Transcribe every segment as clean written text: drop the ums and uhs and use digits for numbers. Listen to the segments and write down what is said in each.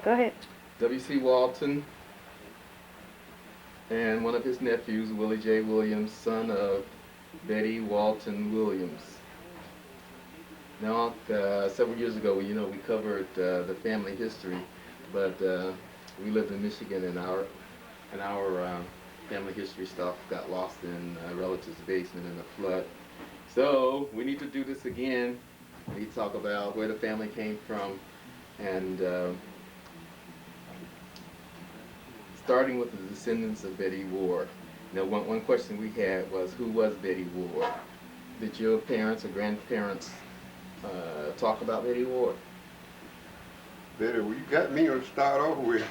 Go ahead. W.C. Walton and one of his nephews, Willie J. Williams, son of Betty Walton Williams. Now, several years ago, we covered the family history, but we lived in Michigan, and our family history stuff got lost in a relative's basement in a flood. So we need to do this again. We need to talk about where the family came from, and starting with the descendants of Betty Ward. Now, one question we had was, who was Betty Ward? Did your parents or grandparents talk about Betty Ward? Betty, well, you got me to start off with.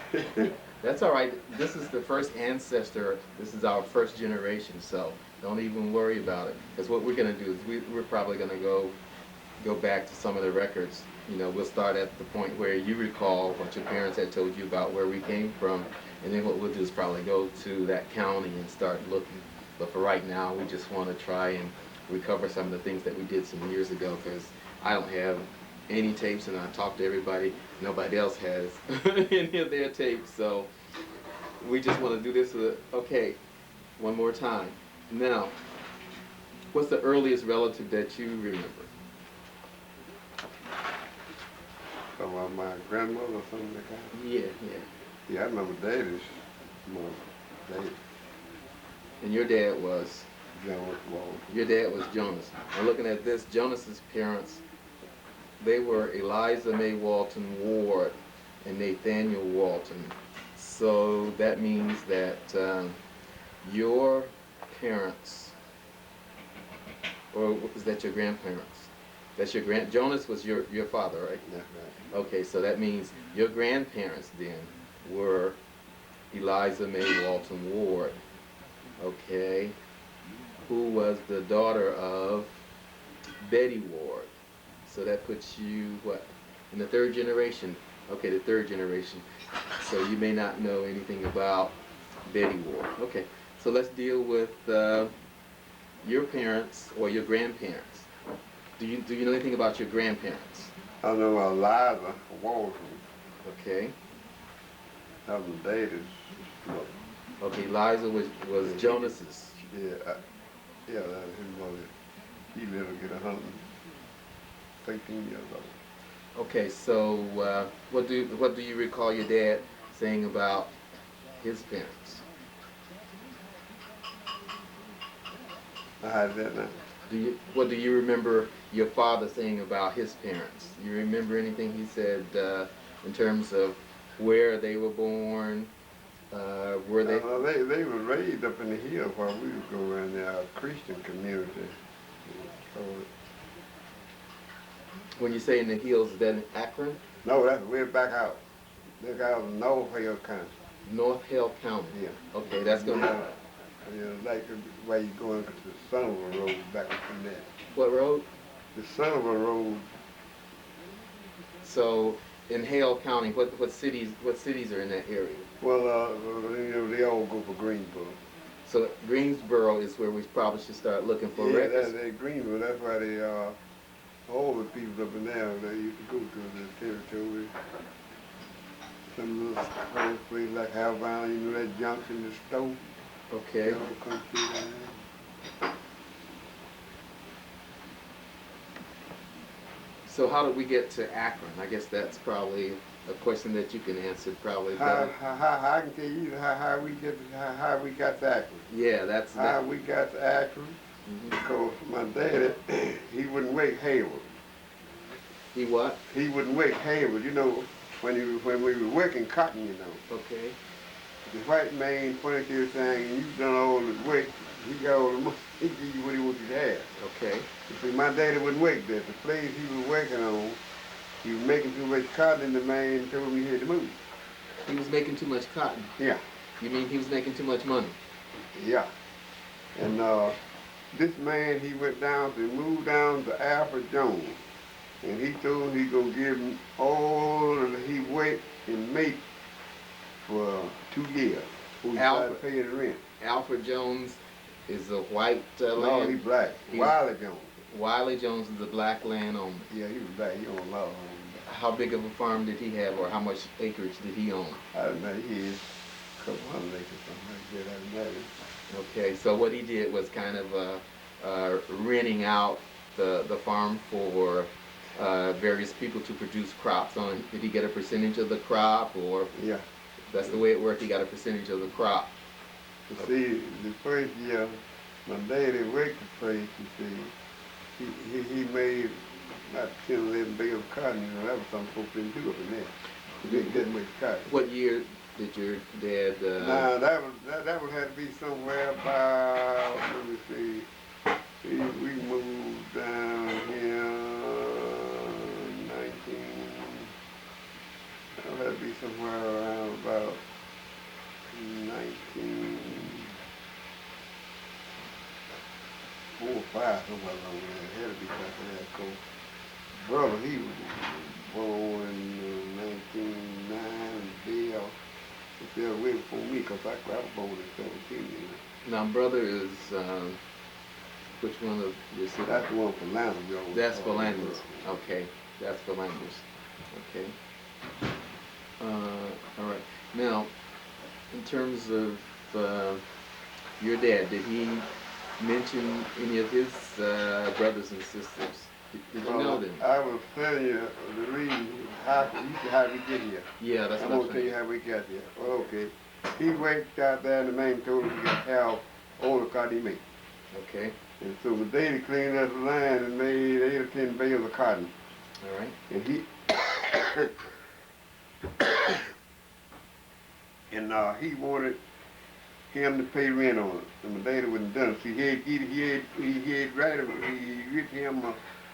That's all right. This is the first ancestor. This is our first generation, so don't even worry about it. Because what we're going to do is we're probably going to go back to some of the records. We'll start at the point where you recall what your parents had told you about where we came from, and then what we'll do is probably go to that county and start looking. But for right now, we just want to try and recover some of the things that we did some years ago, because I don't have any tapes, and I talked to everybody. Nobody else has any of their tapes, so we just want to do this okay, one more time. Now, what's the earliest relative that you remember? My grandmother or something like that? Yeah. Yeah, I remember Daddy's mother. Daddy. And your dad was? Walton. Your dad was Jonas. And looking at this, Jonas's parents, they were Eliza May Walton Ward and Nathaniel Walton. So that means that your parents, or was that your grandparents? That's your Jonas was your father, right? That's right. Okay, so that means your grandparents then were Eliza May Walton Ward, okay, who was the daughter of Betty Ward. So that puts you, what, in the third generation? Okay, the third generation. So you may not know anything about Betty Ward. Okay, so let's deal with your parents or your grandparents. Do you know anything about your grandparents? I know Eliza Walton. Okay. That was Daddy's mother. Okay, Eliza was Jonas's. Yeah, that was his mother. He lived to get 113 years old. Okay, so what do you recall your dad saying about his parents? I had that now. What do you remember your father saying about his parents? You remember anything he said in terms of where they were born? Were they? They were raised up in the hills while we would go around there, our Christian community. So, when you say in the hills, is that in Akron? no, that's way back out. Back out in North Hill County. North Hill County. Yeah. Okay, that's gonna. Yeah, like where you going to the Sonover Road back from there. What road? The Sonover Road. So in Hale County, what cities are in that area? Well, they all go for Greensboro. So Greensboro is where we probably should start looking for records. That's Greensboro. That's why all the people up in there, they used to go to the territory. Some little place like Havana, you know that Junction, the stove. Okay. They all come through there. So how did we get to Akron? I guess that's probably a question that you can answer probably better. I can tell you how we got to Akron. Yeah, that's How we got to Akron, because my daddy, he wouldn't wake Hayward. He what? He wouldn't wake Hayward. You know, when we were working cotton, you know. Okay. The white man pointed to you saying, you've done all the work, he got all the money, he give you what he wants you to have. Okay. See, my daddy wouldn't work there. The place he was working on, he was making too much cotton, and the man told me he had to move. He was making too much cotton? Yeah. You mean he was making too much money? Yeah. And this man, he moved down to Alfred Jones. And he told him he gonna give him all that he worked and make for 2 years. Who started paying the rent. Alfred Jones is a white No, land? he black. Wiley Jones. Wiley Jones is a black landowner. Yeah, he was black. He owned a lot of how big of a farm did he have, or how much acreage did he own? I don't know, he is a couple hundred acres, something like that, I don't know. Okay, so what he did was kind of renting out the farm for various people to produce crops on. Did he get a percentage of the crop, or Yeah. that's the way it worked? He got a percentage of the crop. You see, the first year, my daddy worked the place, you see, he made about 10, 11 bales of cotton. You know, that was something folks didn't do up in there. He didn't get much cotton. What year did your dad? Now that would have to be somewhere about, let me see, we moved down here 19. That would have to be somewhere around about 1904 or 5, somewhere along there. It had to be something that close. Brother, he was born in 1909, Bill. He was way before me, because I was born in 17. Now, brother is, which one of your siblings? That's the one for Landers. That's for Landers. Okay, that's for Landers. Okay. All right. Now, in terms of your dad, did he mention any of his brothers and sisters? Did you know them? I was telling you the reason how we get here. Yeah, that's I'm what gonna tell you how we got here. Well, okay. He worked out there, and the man told him to get how all the cotton he made. Okay. And so my daddy cleaned up the land and made 8 or 10 bales of cotton. All right. And he wanted him to pay rent on it. And my daddy wouldn't done it. See, he had written him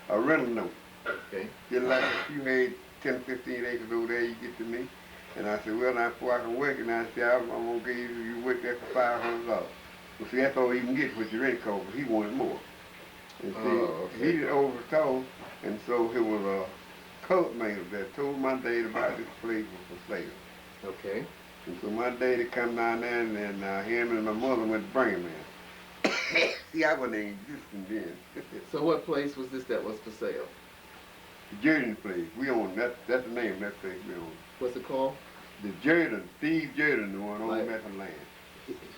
a rental note. Okay. Just like if you had 10, 15 acres over there, you get to me. And I said, well, now before I can work, and I said, I'm gonna give you work there for $500. Well, see, that's all you can get with your rent cost. He wanted more. And see, okay. he overtold, and so it was a colored man that told my daddy about this place was for sale. Okay. And so my daddy come down there, and him and my mother went to bring him in. See, I wasn't existing then. So what place was this that was for sale? The Jordan place. We own that. That's the name of that place we own. What's it called? The Jordan, Steve Jordan, the one owned that land.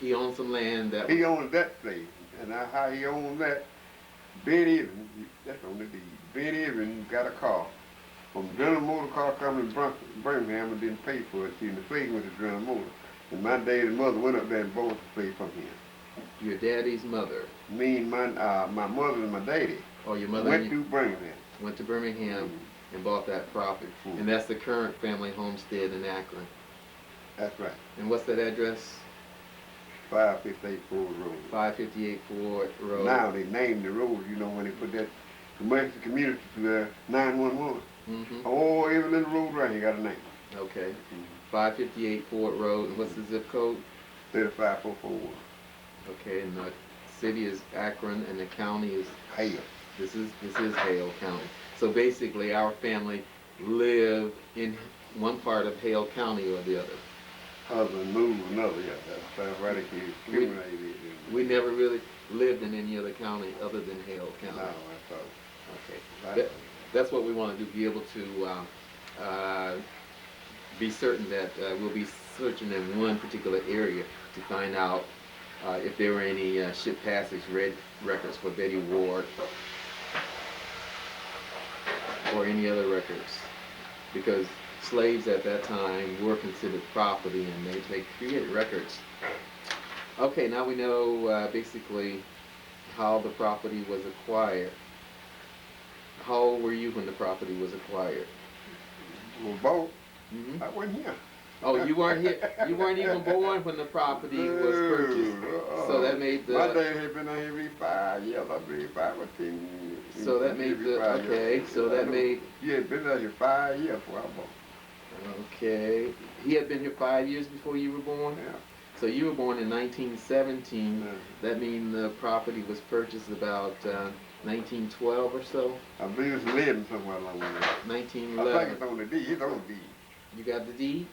He owned some land that He owned that place, and how he owned that, Ben Evans, that's on the deed. Ben Evans got a car from General Motor car coming to Birmingham and didn't pay for it. See, the place went to General Motor. And my daddy's mother went up there and bought the place from him. Your daddy's mother? Me and my mother and my daddy. Oh, your mother went to Birmingham. Went to Birmingham and bought that property. And that's the current family homestead in Akron. That's right. And what's that address? 558 Ford Road. 558 Ford Road. Now they named the road, you know, when they put that commercial community to the 911. Oh, every little road right here got a name. Okay. 558 Ford Road. What's the zip code? 35441. Okay, and the city is Akron, and the county is Hale. This is Hale County. So basically, our family lived in one part of Hale County or the other. Other move another, yeah. That's right. We never really lived in any other county other than Hale County. No, that's all. Okay. That's what we want to do, be able to be certain that we'll be searching in one particular area to find out if there were any ship passage records for Betty Ward or any other records, because slaves at that time were considered property and they created records. Okay, now we know basically how the property was acquired. How old were you when the property was acquired? Well, both. I wasn't here. Oh, you weren't here. You weren't even born when the property was purchased. So that made the. My dad had been out here every 5 years. I believe 5 or 10 years. So that made the. Okay. So that made. He had been out here 5 years before I bought. Okay. He had been here 5 years before you were born? Yeah. So you were born in 1917. Yeah. That means the property was purchased about 1912 or so? I believe it's 11 somewhere along there. 1911. I think it's on the deed. It's on the deed. You got the deed?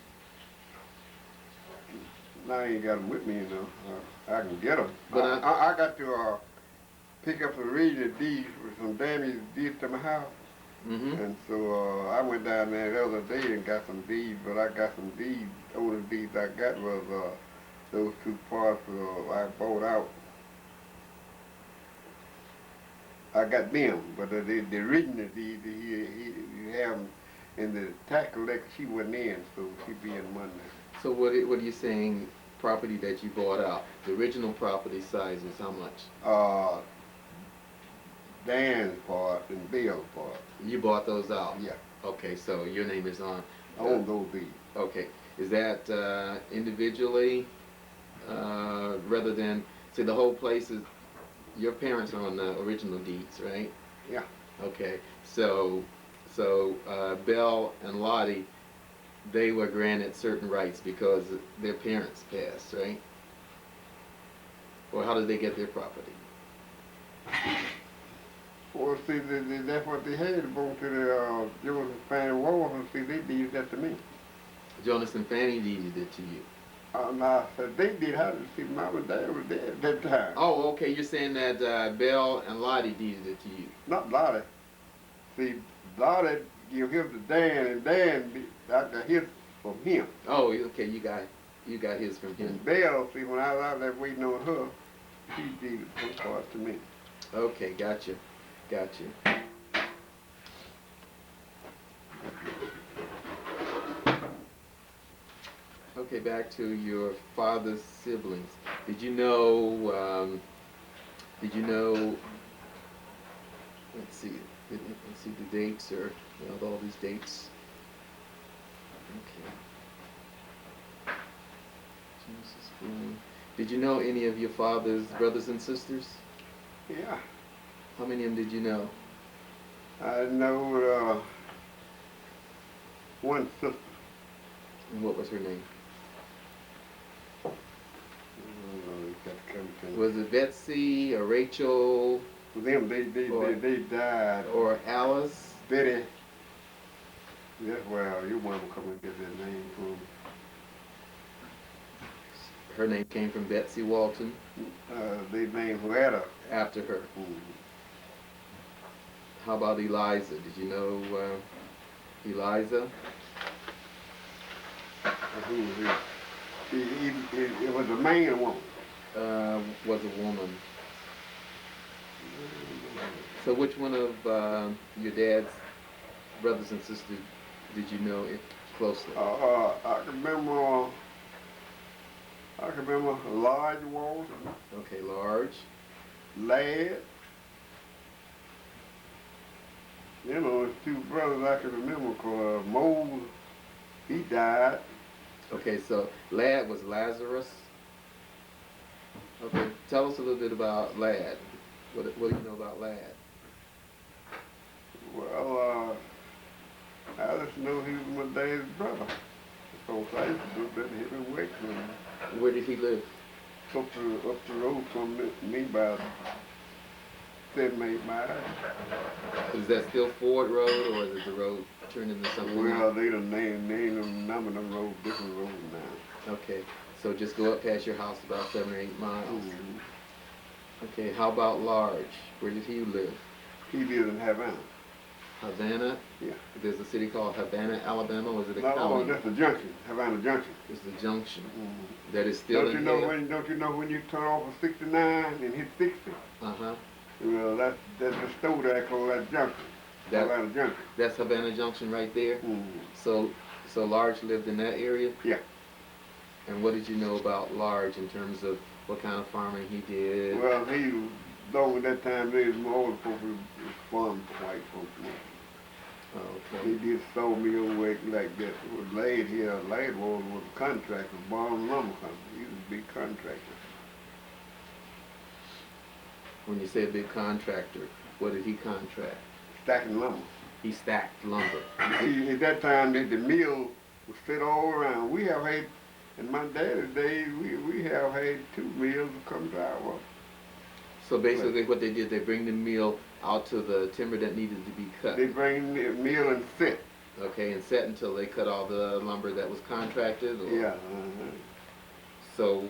No, I ain't got them with me, you know. I can get them. But I got to pick up some original deeds with some damage deeds to my house. Mm-hmm. And so I went down there the other day and got some deeds, but I got some deeds. Only deeds I got was those two parcels I bought out. I got them, but the original deed he have 'em in the tax collector. She wasn't in, so she be in Monday. So what are you saying? Property that you bought out, the original property size is how much? Dan's part and Bill's part. You bought those out. Yeah, Okay, so your name is on. I own those deeds. Okay, is that individually, rather than say the whole place is your parents are on the original deeds, right? Yeah. Okay, so Belle and Lottie, they were granted certain rights because their parents passed, right? Or how did they get their property? Well, see, that's what they had to go to the Jones and Fannie Walton. See, they deeded that to me. Jonas and Fanny deeded it to you. Now, so they did. How to see, Mom and Dad was there at that time. Oh, okay, you're saying that Belle and Lottie deeded it to you. Not Lottie. See, Lottie give him to Dan, and Dan I got his from him. Oh, okay, you got his from him. And Belle, see, when I was out there waiting on her, she deeded some parts to me. Okay, gotcha. Okay, back to your father's siblings. Did you know, let's see the dates, or all these dates. Okay. Jesus, boom. Did you know any of your father's brothers and sisters? Yeah. How many of them did you know? I know one sister. And what was her name? I don't know, that come to me. Was it Betsy or Rachel Them, they died. or Alice? Betty. That's where your mama come and get that name from. Her name came from Betsy Walton. They named her After her. Mm-hmm. How about Eliza? Did you know Eliza? Who was it? It was a man or woman? Was a woman. So which one of your dad's brothers and sisters did you know it closely? I can remember Large Walton, Okay, Large. Lad. You know, it's two brothers I can remember because Mose, he died. Okay, so Lad was Lazarus. Okay, tell us a little bit about Lad. What do you know about Lad? Well, I just know he was my dad's brother. So I used to do that and him and wait for him. Where did he live? Up the road from me by 7, 8 miles. Is that still Ford Road, or is the road turned into something Well, else? they done named them, number them roads, different roads now. Okay, so just go up past your house about 7 or 8 miles. Mm-hmm. Okay, how about Large? Where did he live? He lived in Havana. Havana? Yeah. There's a city called Havana, Alabama. Was it a No, county? that's the junction, Havana Junction. It's the junction Mm-hmm. that is still Don't you in know there. don't you know when you turn off of 69 and hit 60? Uh-huh. Well, that's the store there called that junction. That- Havana Junction. That's Havana Junction right there. Mm-hmm. So Large lived in that area? Yeah. And what did you know about Large in terms of what kind of farming he did? Well, he was, though at that time there was more older folks who was farming for white folks. Oh, He okay. did sawmill work like that. It was laid here. Laid was a contractor, Barn Lumber Company. He was a big contractor. When you say a big contractor, what did he contract? Stacking lumber. He stacked lumber. See, at that time, the mill was set all around. We have had, in my daddy's days, we have had 2 mills come to our. So basically what they did, they bring the mill out to the timber that needed to be cut. They bring the mill and set. Okay, and set until they cut all the lumber that was contracted? Or? Yeah. So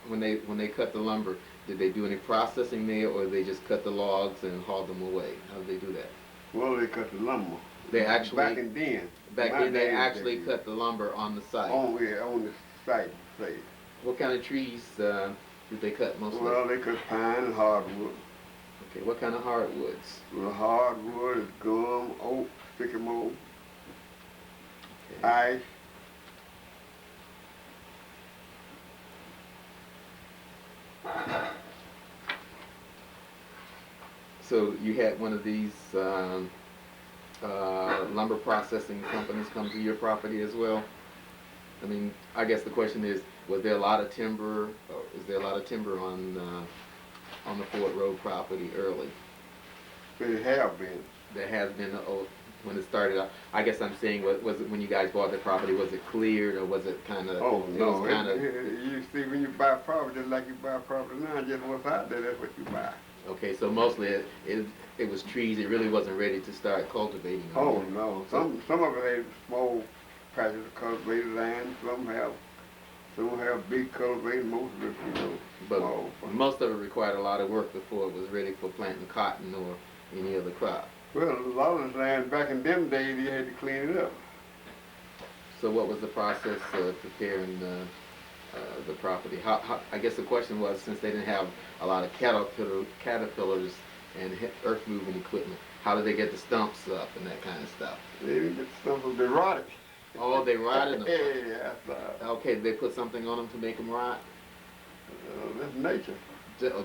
when they cut the lumber, did they do any processing there, or they just cut the logs and hauled them away? How did they do that? Well, they cut the lumber. They actually back in then. Back My then, they days, actually did. cut the lumber on the site. On the site place. What kind of trees did they cut mostly? Well, they cut pine and hardwood. Okay, what kind of hardwoods? The hardwood is gum, oak, sycamore, Okay. ice. So you had one of these lumber processing companies come to your property as well? I mean, I guess the question is, was there a lot of timber, or is there a lot of timber on the Ford Road property early? They have been. There has been, when it started out. I guess I'm saying, was it when you guys bought the property, was it cleared, or was it kind of? Oh no! Kinda, you see, when you buy property, just like you buy property now, just what's out there, that's what you buy. okay, so mostly it was trees. It really wasn't ready to start cultivating. Oh no! Some of it have small patches of cultivated land. Some have big cultivated. Most of it, But small. most of it required a lot of work before it was ready for planting cotton or any other crop. Well, a lot of this land back in them days, you had to clean it up. So what was the process of preparing the property? How, I guess the question was, since they didn't have a lot of caterpillars and earth moving equipment, how did they get the stumps up and that kind of stuff? They didn't get stuff of the rotted. Oh, they rotted them. Yeah, Okay, they put something on them to make them rot? that's nature.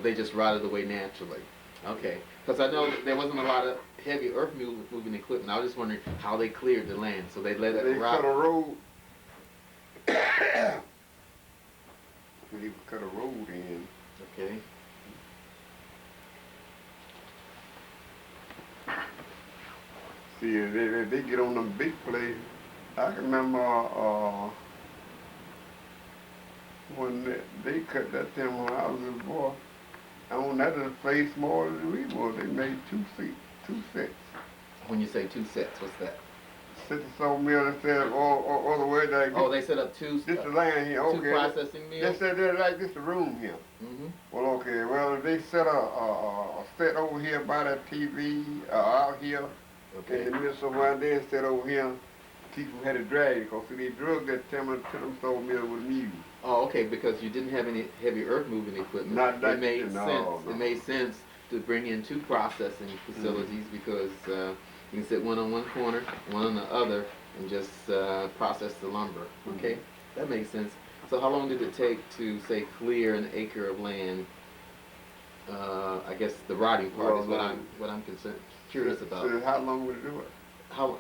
They just rotted away naturally. Okay, because I know there wasn't a lot of heavy earth moving equipment. I was just wondering how they cleared the land, so they let it rot. Cut a road. They cut a road in. Okay. See, they get on them big places. I can remember when they cut that timber when I was a little boy. On that little place smaller than we were, they made two sets. When you say two sets, what's that? Set the sawmill instead of all the way that. Oh, they set up two. This the land here. Okay. Two processing mills. They said they're like this the room here. Mhm. Well, okay. Well, if they set a set over here by that TV out here Okay. in the middle somewhere, then set over here. People had to drag it because they drug that timber to them sawmill with mules. Oh, okay, because you didn't have any heavy earth moving equipment. Not that it made no, sense. no. It made sense to bring in two processing facilities because you can sit one on one corner, one on the other, and just process the lumber. Okay, that makes sense. So how long did it take to say clear an acre of land? I guess the rotting part is what I'm concerned, curious about. So how long would it do it? How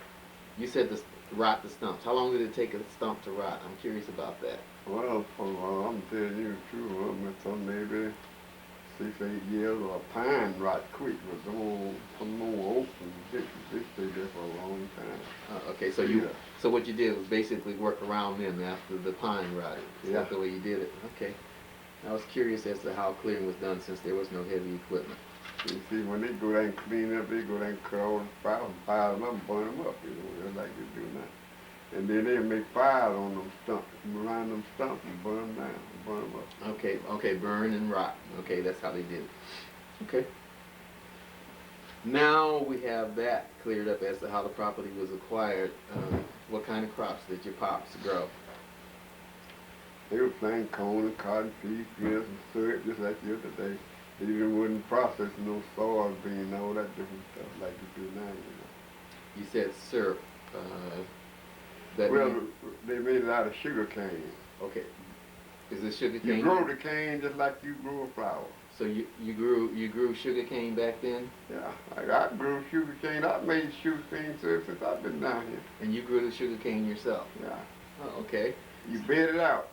you said rot the stumps? How long did it take a stump to rot? I'm curious about that. Well, I'm telling you the truth. Some maybe 6-8 years. Or a pine rot quick, but some more oak and they stay there for a long time. Okay, so so what you did was basically work around them after the pine rotted. Is that the way you did it? Okay. I was curious as to how clearing was done since there was no heavy equipment. You see, when they go down and clean up, they go down and cut all the files and pile them up and burn them up, just like they do now. And then they make fires on them stumps, around them stumps and burn them down, burn them up. Okay, burn and rot. Okay, that's how they did it. Okay. Now we have that cleared up as to how the property was acquired. What kind of crops did your pops grow? They were planting corn and cotton, peas, peanuts, and syrup, just like the other day. They even wasn't processing no soybean and all that different stuff like you do now, You said syrup. Well, they made it out of sugar cane. Okay. Is it sugar cane? You grow the cane just like you grow a flower. So you grew sugar cane back then? Yeah, I grew sugar cane. I made sugar cane syrup since I've been down here. And you grew the sugar cane yourself? Yeah. Oh, okay. You bed it out.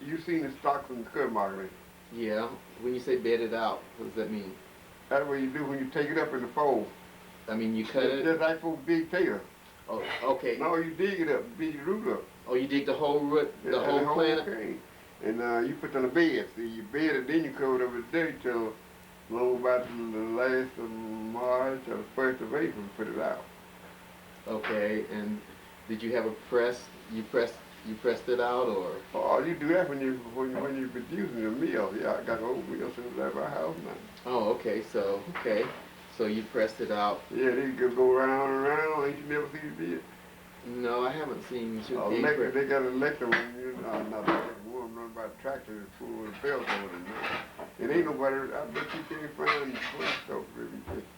You seen the stalks in the cut market. Yeah. When you say bed it out, what does that mean? That's what you do when you take it up in the fold. I mean, you cut it? Just like for big tater. Oh, okay. No, you dig it up, dig the root up. Oh, you dig the whole root, the whole plant? Cane. And you put it on a bed. See, you bed it, then you cover it up with dirt till long about the last of March or the first of April, put it out. Okay, and did you have a press? You pressed it out, or? Oh, you do that when you're producing a meal. Yeah, I got old meal sitting at my house now. Oh, okay. So So you pressed it out. Yeah, they could go round and round. Ain't you never seen it yet? No, I haven't seen sugarcane Electric, press. they got an electric one, not electric one, run by a tractor that's full with a belt on it now. It ain't nobody, I bet you can't find full stuff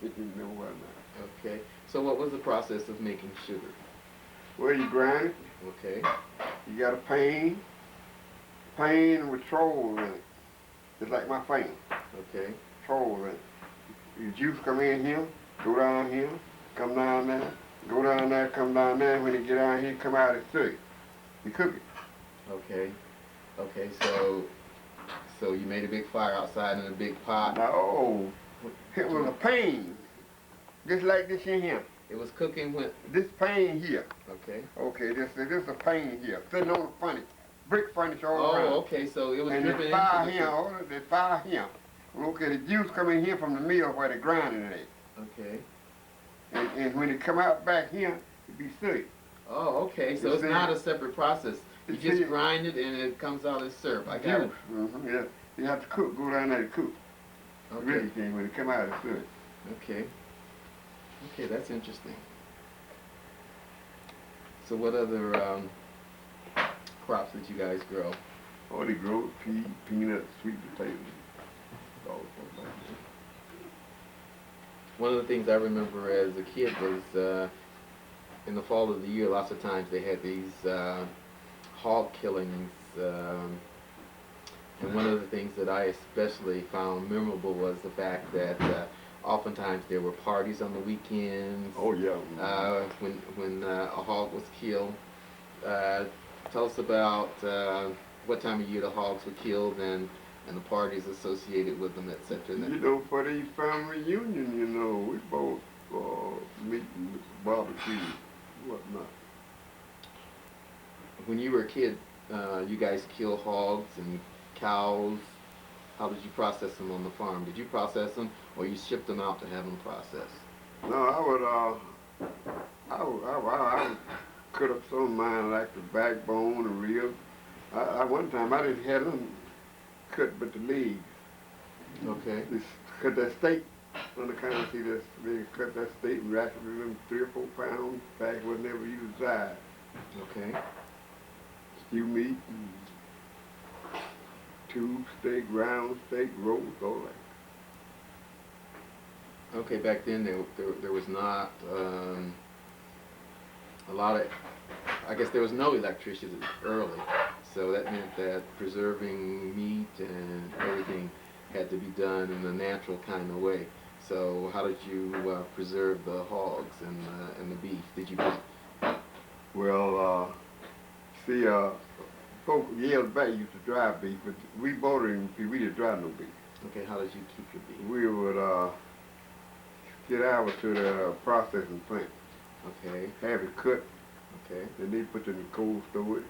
if you know what now. Okay. So what was the process of making sugar? Well, you grind it, Okay. you got a pane with trolls in it. It's like my finger, Okay. trolls in it. Your juice come in here, go down here, come down there, go down there, come down there. When you get down here, come out at 3. You cook it. Okay. Okay. So you made a big fire outside in a big pot. No, it was a pane, just like this in here. It was cooking when. This pane here. Okay. Okay, this is a pane here, sitting on the furnace, brick furnace all around. Oh, okay. So it was And dripping the fire into here, the fire here. Okay, the juice come in here from the mill where they grinding it at. Okay. And when it come out back here, it be sweet. Oh, okay. So You it's see? not a separate process. You You just see? grind it and it comes out as syrup. I got it. Yeah, you have to cook, go down there to cook. Okay. Really can when it come out, it's good. Okay. Okay, that's interesting. So what other crops did you guys grow? Oh, they grow pea, peanuts, sweet potatoes. All sorts like that. One of the things I remember as a kid was in the fall of the year, lots of times they had these hog killings. And one of the things that I especially found memorable was the fact that oftentimes there were parties on the weekends. Oh yeah. When a hog was killed. Tell us about what time of year the hogs were killed and the parties associated with them, etc. You know, for the family reunion, you know, we both meet and barbecue, whatnot. When you were a kid, you guys kill hogs and cows. How did you process them on the farm? Did you process them, or you shipped them out to have them processed? No, I would cut up some of mine like the backbone, the ribs. One time I didn't have them cut but the legs. Okay. Just cut that steak on the kind of see this. They cut that steak and wrap it in them 3 or 4 pounds. Back was never used side. Okay. Stew meat, tube steak, round steak, roast, all that. Okay, back then there was not a lot of, I guess there was no electricity early, so that meant that preserving meat and everything had to be done in a natural kind of way. So how did you preserve the hogs and the beef? Did you? Well, see, folk years back used to dry beef, but we bought it and we didn't dry no beef. Okay, how did you keep your beef? We would get out to the processing plant, Okay. have it cut, Okay. and they put it in the cold storage,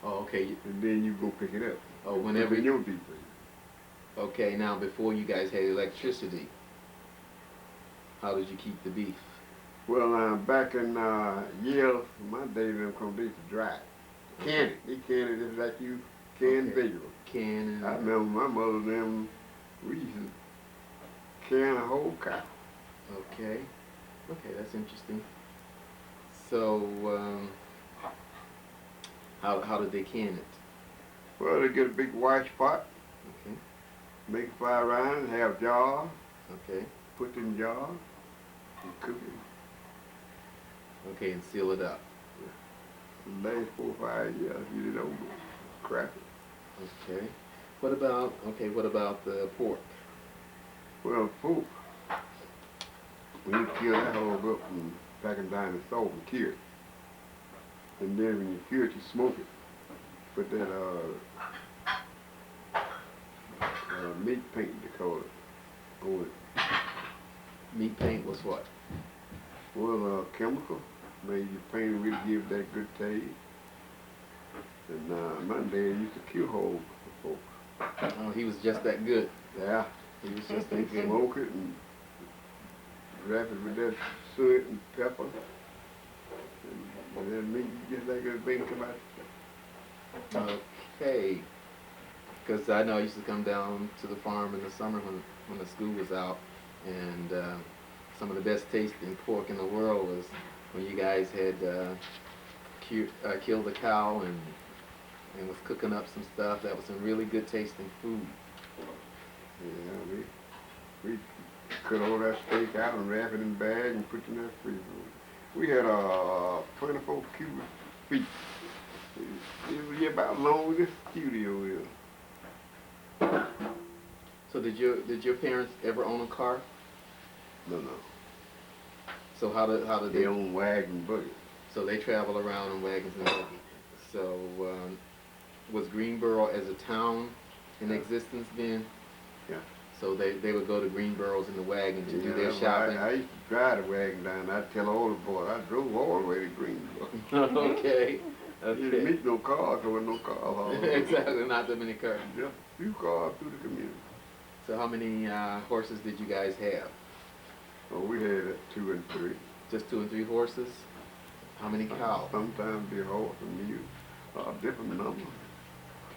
Oh, okay. and then you go pick it up. Oh, whenever. Put it in your deep freezer. Okay, now before you guys had electricity, how did you keep the beef? Well, back in years, my day, them come they used to dry it. Can it. They can it just like you can Okay. vegetable. Can I remember my mother and them, we used to can a whole cow. Okay. Okay, that's interesting. So, how did they can it? Well, they get a big wash pot, Okay. make a fire around it, have jars, Okay. put in jars, and cook it. Okay, and seal it up. Last 4 or 5 years, you did over, crack it. Okay. What about the pork? Well, folk, when you kill that hog up and pack it down in salt and cure it. And then when you cure it, you smoke it. Put that meat paint, they call it, on it. Meat paint was what? Well, chemical, made you paint it really give that good taste. And my dad used to kill hogs for folks. Oh, he was just that good. Yeah, He was just that good. smoke it and wrap it with that suet and pepper. And then meat just like a bacon come out. Okay. Because I know I used to come down to the farm in the summer when the school was out and some of the best tasting pork in the world was when you guys had killed a cow and was cooking up some stuff. That was some really good tasting food. Yeah, we cut all that steak out and wrap it in a bag and put it in that freezer. We had 24 cubic feet. It was about as long as this studio is. So did your parents ever own a car? No. So how did They own wagon buggy. So they travel around in wagons and buggies. So was Greensboro as a town in existence then? Yeah. So they would go to Greensboro's in the wagon to do their well, shopping? I used to drive the wagon down. I'd tell all the boys, I drove all the way to Greensboro. Okay. You didn't meet no cars, there were no cars. Exactly, not that many cars. Just a few cars through the community. So how many horses did you guys have? Oh, we had 2 and 3. Just 2 and 3 horses? How many cows? Sometimes be a horse and mule. Different numbers.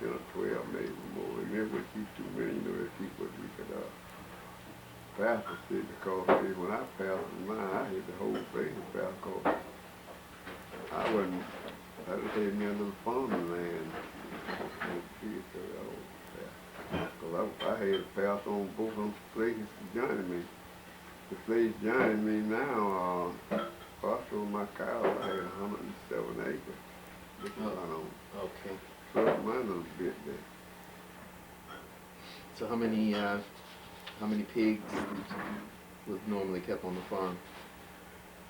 10 or 12 maybe more. We never would keep too many, they keep what we could pass the city because when I passed mine, I hit the whole thing fast because I just had me a little farming land. Because I had to pass on both of them places joining me. The place joining me now, I sold my cows, I had 107 acres. This is what I own. Okay. Plus mine a little bit there. So how many pigs was normally kept on the farm?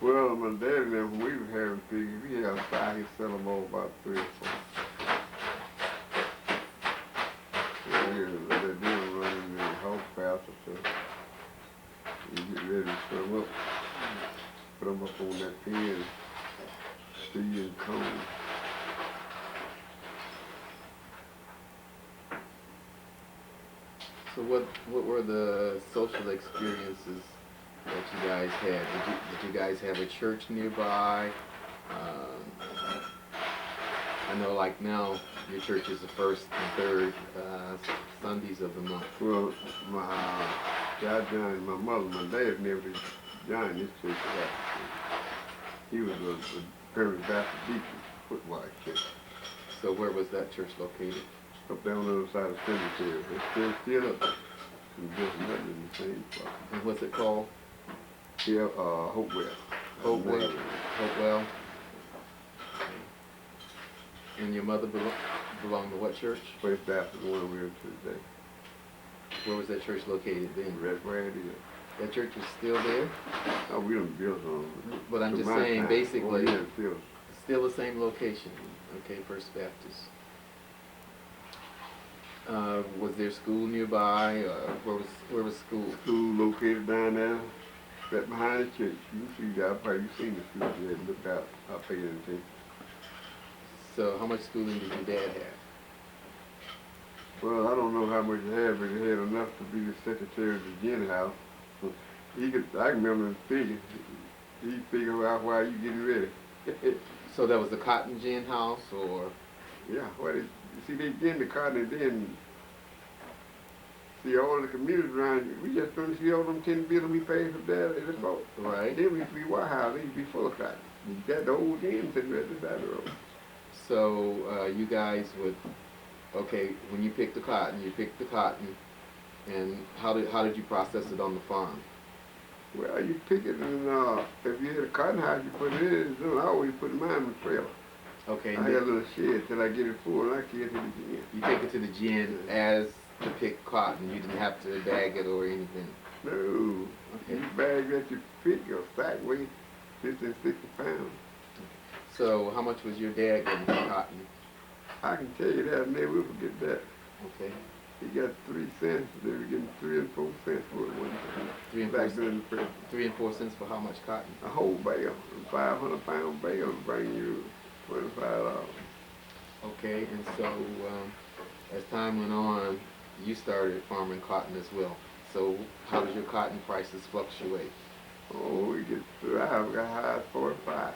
Well, my dad and them, when we were having pigs, we had 5, he'd sell them all about 3 or 4. They didn't run in the house pasture, so you get ready to put them up. Put them up on that pen, seed and corn. So what were the social experiences that you guys had? Did you guys have a church nearby? I know like now your church is the first and third Sundays of the month. Well, I joined my mother, my dad never joined this church. He was a Perry Baptist deacon, footwise church. So where was that church located? Up there on the other side of the cemetery. It's still up there. It's just nothing in the same spot. And what's it called? Yeah, Hopewell. Hopewell. Hopewell. And your mother belonged to what church? First Baptist one we were to today. Where was that church located then? That's where it is. That church is still there? Oh, we done built on it. But I'm just saying, basically, yeah, still the same location. Okay, First Baptist. Was there school nearby? Where was school? School located down there, right behind the church. You can see that. I've probably seen the school there. Looked out. I paid attention. So how much schooling did your dad have? Well, I don't know how much he had, but he had enough to be the secretary of the gin house. I can remember him figuring. He figured out why you getting ready. So that was the cotton gin house, or? Yeah, well, you see, they gin the cotton and then see all the communities around you. We just don't see all them 10 buildings we paid for there in the boat. Right. Then we used to be White House, they used to be full of cotton. You got the old gin sitting right beside the road. So you guys would, okay, when you picked the cotton, and how did you process it on the farm? Well, you pick it, and if you had a cotton house, you put it in. So I always put mine in the trailer. Okay. I had a little shed till I get it full, and I carry it to the gin. You take it to the gin as the picked cotton. You didn't have to bag it or anything. No. Okay. You bag that you pick, your sack weighs 50 and 60 pounds. So how much was your dad getting for cotton? I can tell you that, I'll never forget that. Okay. He got 3 cents. They were getting 3 and 4 cents for it one time. 3 and 4 cents. 3 and 4 cents for how much cotton? A whole bale, a 500-pound bale will bring you $25. Okay, and so as time went on, you started farming cotton as well. So how did your cotton prices fluctuate? Oh, we get through. I got high as 45.